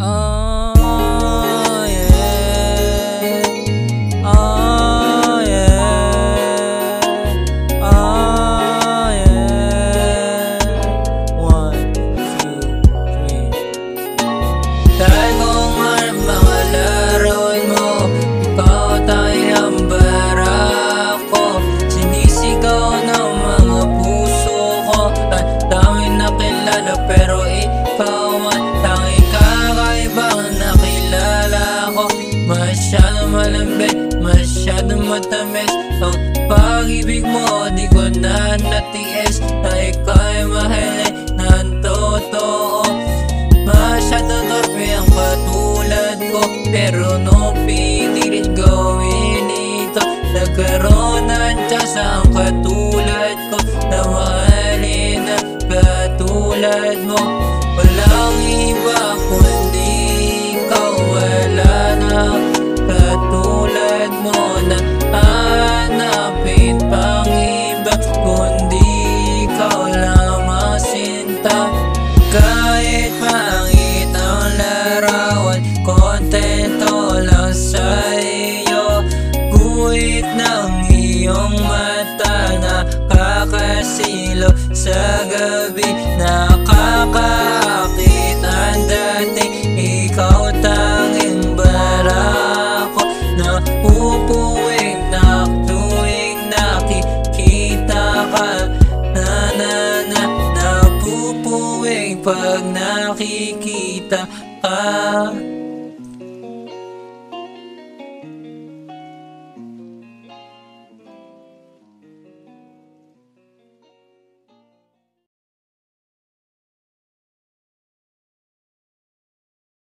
Oh yeah, oh yeah, oh yeah. 1, 2, 3. Dahil kung ano mga laruin mo, ikaw tayo ang bara ko. Sinisigaw ng mga puso ko. Ang dami nakilala pero ikaw ang tanging kakaibang nakilala ko. Masyadong malambing, masyadong matamis ang pag-ibig mo, di ko na natiis na ikaw'y mahilig ng totoo. Masyadong torpe ang katulad ko, pero no pinilit gawin ito. Nagkaroon ng tiyasa ang katulad ko na mahalin ang katulad mo. Walang iba kundi ikaw, wala na katulad mo na hanapin pang iba kundi ikaw lamang sinta. Kahit pangit ang larawan, kontento lang sa iyo. Guhit ng iyong mata, nakakasilo sa gabi, nakakaakit ang dating. Ikaw tanging bara ko, napupuwing na tuwing nakikita ka. Napupuwing pag nakikita ka.